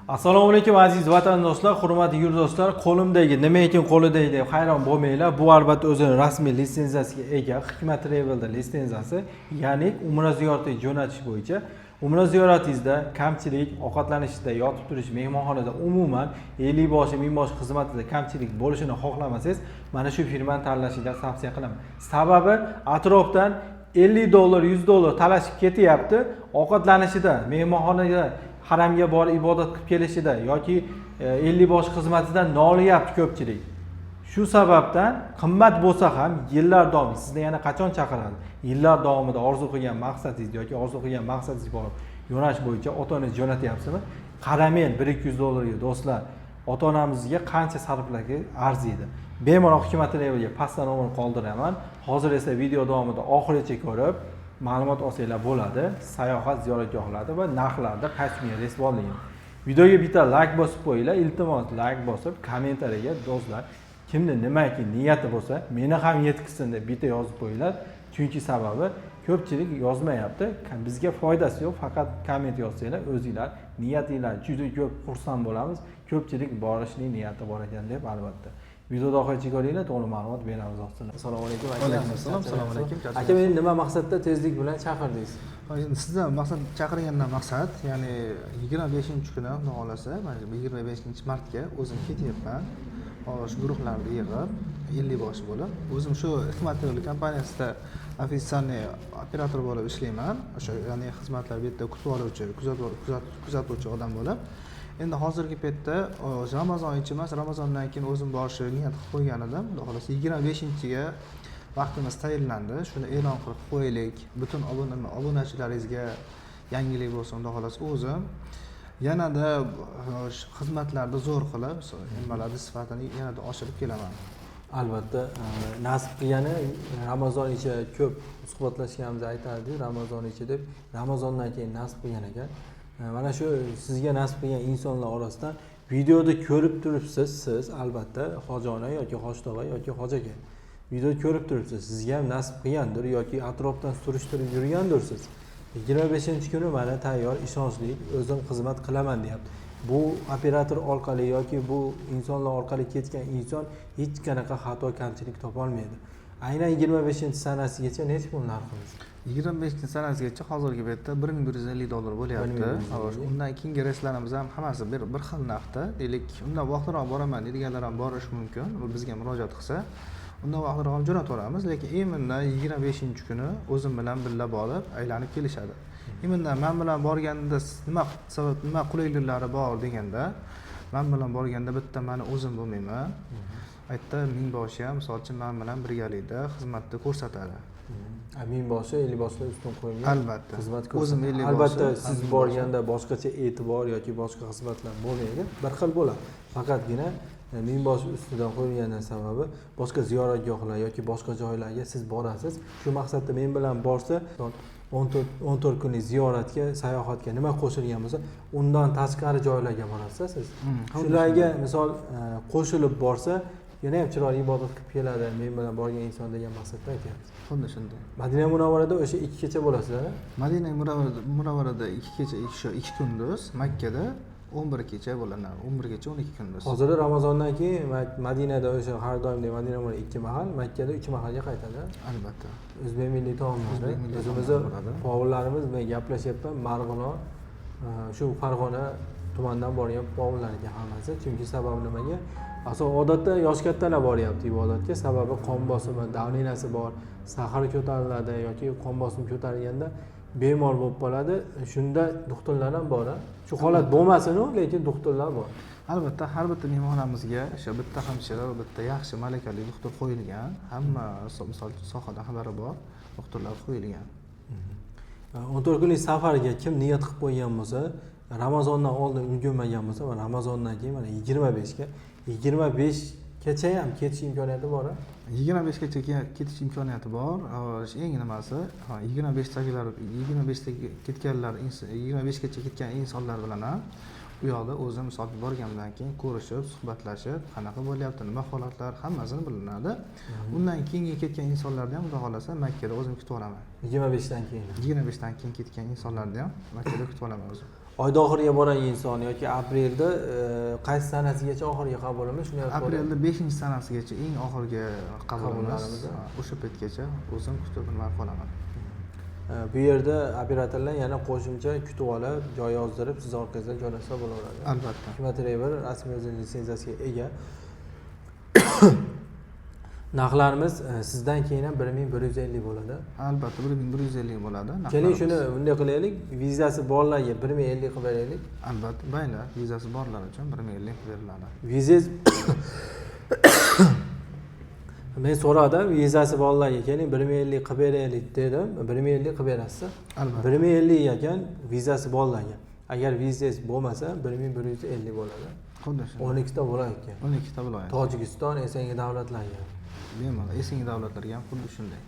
Assalomu alaykum aziz vatandoshlar, hurmatli yurtdoshlar. Qo'limdagi nima ekan qo'lidagi deb hayron bo'lmanglar. Bu albatta o'zining rasmiy litsenziyasiga ega Hikmat Travel'da litsenziyasi, ya'ni umra ziyoratiga jo'natish bo'yicha. Umra ziyoratingizda kamchilik, ovqatlanishda, yotib turish, mehmonxonada umuman 50 boshi, 1000 boshi xizmatida kamchilik bo'lishini xohlamasangiz, mana shu firmani tanlashingizni tavsiya qilaman. Sababi atrofdan $50, $100 talashib ketyapti. Ovqatlanishida, mehmonxonada haramga borib ibodat qilib kelishida yoki 50 bosh xizmatidan noliyapti ko'pchilik. Shu sababdan qimmat bo'lsa ham yillar davomida sizni yana qachon chaqiradi? Yillar davomida orzu qilgan maqsadingiz yoki orzu qilgan maqsadingiz bor yo'nalish bo'yicha ota-onangiz jo'natyapsizmi? Qaramang $100-200 do'stlar. Ota-onamizga qancha sarflarga arziydi. Bemalol Hikmat Travel'ga pastdan nomer qoldiraman. Hozir esa video davomida oxirigacha ko'rib ma'lumot olsanglar bo'ladi. Sayohat ziyoratgohlarda va narxlarda qaysi kunga responligini. Videoga bitta like bosib qo'yinglar. Iltimos like bosib, kommentariyaga do'stlar kimni nimaki niyati bo'lsa, meni ham yetkazsin deb bitta yozib qo'yinglar. Chunki sababi ko'pchilik yozmayapti. Bizga foydasi yo'q, faqat komment yozsanglar o'zinglar niyatinglar juda ko'p xursand bo'lamiz. Ko'pchilik borishning niyati bor ekan deb albatta. Videoda oxirigacha ko'ringlar, to'liq ma'lumot beramiz do'stlar. Assalomu alaykum. Alaykum assalom. Assalomu alaykum. Aka, meni nima maqsadda tezlik bilan chaqirdingiz? Endi sizdan maqsad chaqirgandan maqsad, ya'ni 25-kuni Xudo xolasa, mana 25-martga o'zim ketyapman. Xo'sh, guruhlarni yig'ib 50 bosh bo'lib, o'zim shu Hikmat Travel kompaniyasida ofitsialniy operator bo'lib ishlayman. O'sha ya'ni xizmatlar bu yerda kutib oluvchi, kuzatuvchi odam bo'lib. Endi hozirgi paytda Ramazon ichi emas, Ramazondan keyin o'zim borishni niyat qilib qo'ygan edim. Xudo xolasa 25-ga vaqtimiz tayinlandi. Shuni e'lon qilib qo'yaylik. Butun obunachilaringizga yangilik bo'lsin, xudo xolasa o'zim yanada xizmatlarni zo'r qilib, nimalarni sifatini yanada oshirib kelaman. Albatta, nasib qilgani Ramazon ichi ko'p suhbatlashganimizda aytardik, Ramazon ichi deb. Ramazondan keyin nasib qilgan ekan. Mana shu sizga nasib qilgan insonlar orasidan videoda ko'rib turibsiz, siz albatta hojona yoki hojdog'a yoki hojaga. Videoda ko'rib turibsiz, sizga ham nasib qilgandir yoki atrofdan surishtirib yurgandirsiz. 25-kuni mana tayyor, ishonchli, o'zim xizmat qilaman deyapti. Bu operator orqali yoki bu insonlar orqali ketgan inson hech qanaqa xato kamchilik topa olmaydi. Aynan 25-sanasigacha necha pul narximiz? 25-sanasigacha hozirgi paytda $1150 bo'lyapti. Xo'sh, undan keyingi reyslarimiz ham hammasi bir xil narxda. Deylik, undan vaqtroq boraman deydiganlar ham borishi mumkin. Bizga murojaat qilsa, undan vaqtroq ham jo'nataveramiz, lekin imminda 25-kuni o'zim bilan birga borib, aylanib kelishadi. Imminda men bilan borganda nima sabab, nima qulayliklari bor deganda, men bilan borganda bitta meni o'zim bo'lmayman. Aytda 1000 boshi ham misol uchun men bilan birgalikda xizmatni ko'rsatadi. 1000 boshi 50 boshdan ustun qo'yilgan. Albatta. Xizmat o'zim 50 boshi. Albatta siz borganda boshqacha e'tibor yoki boshqa xizmatlar bo'lmaydi. Bir xil bo'ladi. Faqatgina 1000 bosh ustidan qo'yilganidan sababi boshqa ziyoratgohlar yoki boshqa joylarga siz borasiz. Shu maqsadda men bilan borsa 14 kunlik ziyoratga, sayohatga nima qo'shilgan bo'lsa, undan tashqari joylarga borasiz siz. Shularga misol qo'shilib borsa, yana ham chiroyli ibodat qilib keladi. Men bilan borgan inson degan maqsadda aytyapmiz. Xuddi shunday. Madina Munavvarada o'sha 2 kecha bo'lasizlar. Madina Munavvarada 2 kecha, 2 kunduz, Makkada 11 kecha bo'lanadi. 11 kecha 12 kunduz. Hozir Ramazondan keyin Madinada o'sha har doimdek Madina Munavvara 2 mahal, Makkada 3 mahalga qaytadi. Albatta. O'zbek milliy taomlari, o'zimizni povullarimiz bilan gaplashyapman. Marg'ilon, shu Farg'ona tumanidan borgan povullarga hammasi. Chunki sababi nimaga? Odatda yosh kattalar boryapti ibodatga. Sababi qon bosimi, davlinasi bor, sahar ko'tariladi yoki qon bosimi ko'tarilganda bemor bo'lib qoladi. Shunda doktorlar ham bor. Shu holat bo'lmasin-ku, lekin doktorlar bor. Albatta, har bitta mehmonxonamizga o'sha bitta hamshira va bitta yaxshi malakali doktor qo'yilgan. Hamma misol sohada xabari bor doktorlar qo'yilgan. 14 kunlik safarga kim niyat qilib qo'ygan bo'lsa, Ramazondan oldin ulgurmagan bo'lsa va Ramazondan keyin mana 25gacha ham ketish imkoniyati bor. 25gacha ketish imkoniyati bor. Eng nimasi 25gacha ketgan insonlar bilan ham u yoqda o'zim misol borgandan keyin ko'rishib, suhbatlashib, qanaqa bo'lyapti, nima holatlar hammasini bilinadi. Undan keyin ketgan insonlarni ham xudo xolasa Makkada o'zim kutib olaman. 25dan keyin. 25dan keyin ketgan insonlarni ham Makkada kutib olaman o'zim. oyda oxiriga borgan inson yoki aprelda qaysi sanasigacha oxiriga qabulimiz shuni aytib aprelda 5-sanasigacha eng oxirgi qabulimiz Qabullarimiz. o'sha paytgacha o'zim kutib nima qolaman. Bu yerda operatorlar yana qo'shimcha kutib olib, joy yozdirib, siz orqangizdan joylashsa bo'laveradi. Albatta. Hikmat Travel rasmiy o'zining litsenziyasiga ega. Narxlarimiz sizdan keyin ham 1150 bo'ladi. Albatta 1150 bo'ladi. Keling shuni bunday qilaylik, vizasi borlarga 1050 qilib beraylik. Albatta, mayli, vizasi borlar uchun 1050 beriladi. Vizangiz men so'radim, vizasi borlarga keling 1050 qilib beraylik dedim. 1050 qilib berasiz. Albatta. 1050 ekan vizasi borlarga. Agar vizangiz bo'lmasa 1150 bo'ladi. Xuddi shu. 12 ta viloyat ekan. 12 ta viloyat. Tojikiston, Esengi davlatlarga. Bemalol esingi davlatlarga ham xuddi shunday.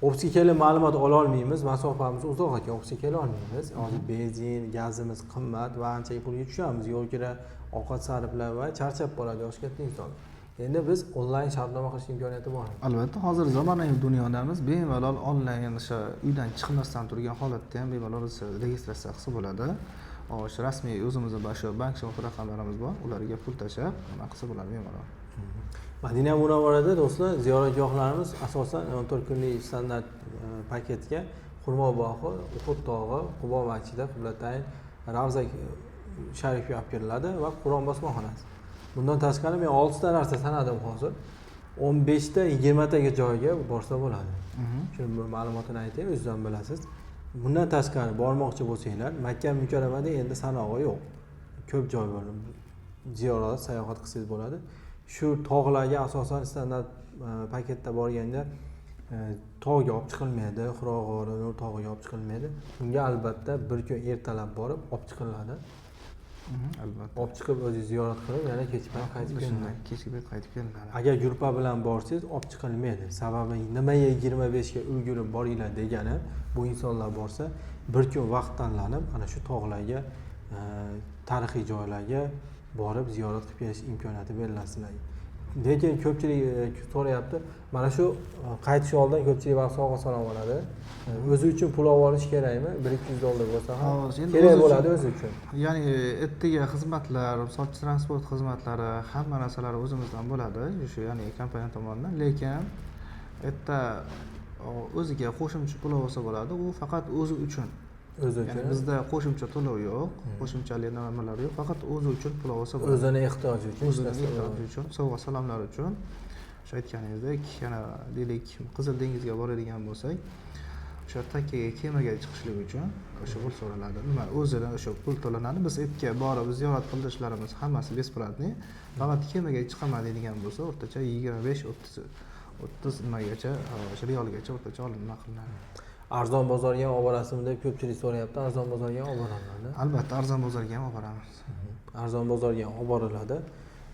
Optikali ma'lumot ola olmaymiz, masofamiz uzoq ekan, optikali olmaymiz. Hozir benzin, gazimiz qimmat va ancha pulga tushamiz. Yo'l kira, ovqat sarflar va charchab qoladi yosh katta inson. Endi biz onlayn shartnoma qilish imkoniyati bor. Albatta, hozir zamonaviy dunyodamiz bemalol onlayn o'sha uydan chiqmasdan turgan holatda ham bemalol registratsiya qilsa bo'ladi. O'sha rasmiy o'zimizning boshqa bank shifo raqamlarimiz bor, ularga pul tashab nima qilsa bo'ladi bemalol. Madina Munavvarada do'stlar ziyoratgohlarimiz asosan 14 kunlik standart paketga Xurmo bog'i, Uhud tog'i, Qubo masjidi, Qiblatayn, Ravza sharifiga olib keriladi va Qur'on bosmaxonasi. Bundan tashqari men 6 ta narsa sanadim hozir. 15 ta 20 taga joyga borsa bo'ladi. Shuni ma'lumotini aytay, o'zingizdan bilasiz. Bundan tashqari bormoqchi bo'lsanglar, Makka Mukarramada endi sanog'i yo'q. Ko'p joy bor. Ziyorat, sayohat qilsangiz bo'ladi. Shu tog'larga asosan standart paketda borganda tog'ga olib chiqilmaydi, Hiro g'ori, Nur tog'iga olib chiqilmaydi. Bunga albatta bir kun ertalab borib olib chiqiladi. Albatta. Olib chiqib o'zingiz ziyorat qilib, yana kechqurun qaytib kelinadi. Kechki payt qaytib kelinadi. Agar gruppa bilan borsangiz olib chiqilmaydi. Sababi nimaga 25 ga ulgurib boringlar degani, bu insonlar borsa bir kun vaqt tanlanib ana shu tog'larga, tarixiy joylarga borib ziyorat qilib kelish imkoniyati beriladi sizlarga. Lekin ko'pchilik so'rayapti, mana shu qaytish oldidan ko'pchilik vaqt sovg'a salom oladi. O'zi uchun pul olib olish kerakmi? 1-200 dollar bo'lsa ham kerak bo'ladi o'zi uchun. Ya'ni ertaga xizmatlar, misol transport xizmatlari, hamma narsalar o'zimizdan bo'ladi, shu ya'ni kompaniya tomonidan, lekin erta o'ziga qo'shimcha pul olsa bo'ladi, u faqat o'zi uchun. O'zi uchun. Ya'ni bizda qo'shimcha to'lov yo'q, qo'shimchali nimalar yo'q, faqat o'zi uchun pul olsa bo'ladi. O'zini ehtiyoji uchun, o'zining ehtiyoji uchun, sovg'a salomlar uchun. O'sha aytganingizdek, yana deylik Qizil dengizga boradigan bo'lsak, o'sha takkaga kemaga chiqishlik uchun o'sha pul so'raladi. Nima o'zidan o'sha pul to'lanadi. Biz ertaga borib ziyorat qilishlarimiz hammasi besplatniy. Faqat kemaga chiqaman deydigan bo'lsa, o'rtacha 25-30 nimagacha, o'sha riyolgacha o'rtacha olinma qilinadi. Arzon bozorga ham olib borasizmi deb ko'pchilik so'rayapti. Arzon bozorga ham olib boriladi. Albatta, arzon bozorga ham olib boramiz. Arzon bozorga ham olib boriladi.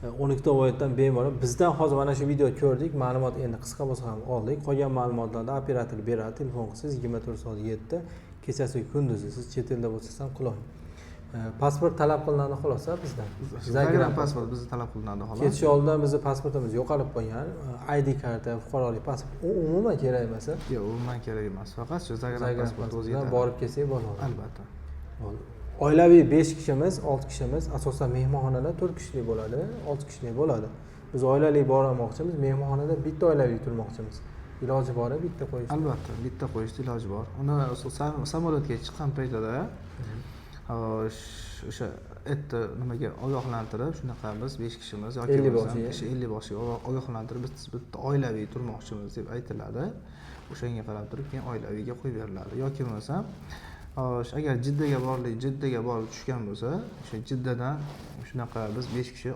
12 ta viloyatdan bemalol bizdan hozir mana shu video ko'rdik, ma'lumot endi qisqa bo'lsa ham oldik. Qolgan ma'lumotlarni operator beradi, telefon qilsangiz 24/7 kechasi kunduzi siz chet elda bo'lsangiz ham qiling. Pasport talab qilinadi xolos bizdan. Zagreb pasport bizda talab qilinadi xolos. Ketish oldidan bizning pasportimiz yo'qolib qolgan, ID karta, fuqarolik pasport u umuman kerak emas. Yo'q, umuman kerak emas. Faqat shu Zagreb pasport o'zi yetadi. Borib kelsak bo'ladi. Albatta. Oilaviy 5 kishimiz, 6 kishimiz, asosan mehmonxonada 4 kishilik bo'ladi, 6 kishilik bo'ladi. Biz oilali bormoqchimiz, mehmonxonada bitta oilaviy turmoqchimiz. Iloji bori bitta qo'yish. Albatta, bitta qo'yishda iloji bor. Uni samolyotga chiqqan paytida o'sha erta nimaga ogohlantirib, shunaqa biz 5 kishimiz yoki 50 boshiga ogohlantirib biz bitta oilaviy turmoqchimiz deb aytiladi. O'shanga qarab turib keyin oilaviyga qo'yib beriladi. Yoki bo'lmasa agar Jiddaga borib tushgan bo'lsa, o'sha Jiddadan shunaqa biz 5 kishi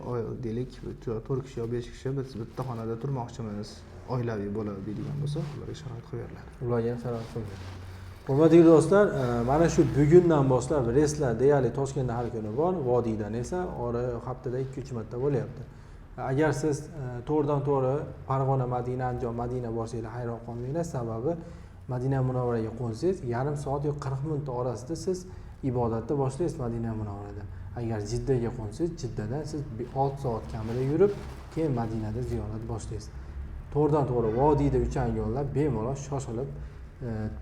deylik, 4 kishi yo 5 kishi biz bitta xonada turmoqchimiz, oilaviy bo'ladi deydigan bo'lsa, ularga sharoit qo'yib beriladi. Ularga ham sharoit qo'yiladi. Hurmatli do'stlar, mana shu bugundan boshlab reyslar deyarli Toshkentda har kuni bor, vodiydan esa haftada 2-3 marta bo'lyapti. Agar siz to'g'ridan-to'g'ri Farg'ona, Madina, Andijon, Madina borsanglar hayron qolmanglar, sababi Madina Munavvaraga qo'nsangiz, yarim soat yoki 40 minut orasida siz ibodatni boshlaysiz Madina Munavvarada. Agar Jiddaga qo'nsangiz, Jiddadan siz 6 soat kamida yurib, keyin Madinada ziyorat boshlaysiz. To'g'ridan-to'g'ri vodiyda uchan yo'llar bemalol shoshilib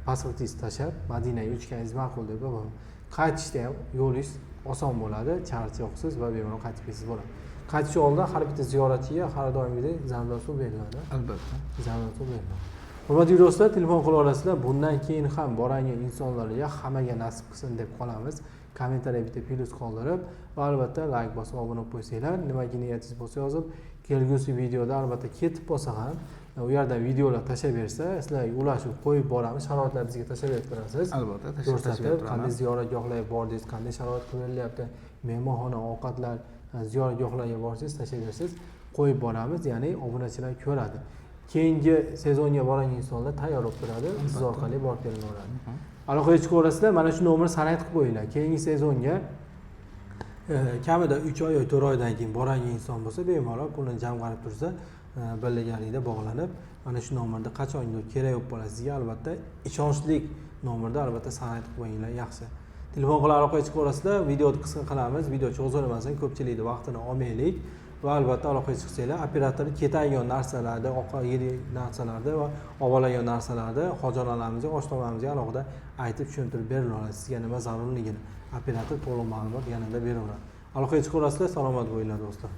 pasportingizni tashlab Madinaga uchganingiz ma'qul deb bilaman. qaytishda ham yo'lingiz oson bo'ladi, charchoqsiz va bemalol qaytib kelsangiz bo'ladi. Qaytish oldin har bitta ziyoratchiga har doimgidek zamzam suv beriladi. Albatta. Zamzam suv beriladi. Hurmatli do'stlar, telefon qilib olasizlar. Bundan keyin ham borangan insonlarga hammaga nasib qilsin deb qolamiz. Kommentariya bitta plyus qoldirib va albatta like bosib obuna bo'lib qo'ysanglar, nimaga niyatingiz bo'lsa yozib, kelgusi videoda albatta ketib bo'lsa ham u yerda videolar tashlab bersa, sizlarga ulashib qo'yib boramiz, sharoitlarni bizga tashlab berib turasiz. Albatta, Ko'rsatib, qanday ziyoratgohlarga bordingiz, qanday sharoit qilinyapti, mehmonxona, ovqatlar, ziyoratgohlarga borsangiz tashlab bersangiz, qo'yib boramiz, ya'ni obunachilar ko'radi. Keyingi sezonga borgan insonlar tayyor bo'lib turadi, siz orqali borib kelaveradi. Aloqaga chiqib olasizlar, mana shu nomerni san'at qilib qo'yinglar. Keyingi sezonga kamida 3 oy yoki 4 oydan keyin borgan inson bo'lsa, bemalol pulni jamg'arib tursa, birgalikda bog'lanib, mana shu nomerda qachondir kerak bo'lib qolsa sizga albatta ishonchli nomerda albatta san'at qilib qo'yinglar, yaxshi. Telefon qilib aloqaga chiqib olasizlar, videoni qisqa qilamiz, video cho'zilmasin, ko'pchilikni vaqtini olmaylik. Va albatta aloqaga chiqsanglar, operator ketayotgan narsalarda, yedik narsalarda va olib narsalarda hojilarimizga, oshxonalamizga alohida aytib tushuntirib beriladi. Sizga nima zarurligini operator to'liq ma'lumot yanada beraveradi. Aloqaga chiqib olasizlar, salomat bo'linglar do'stlar.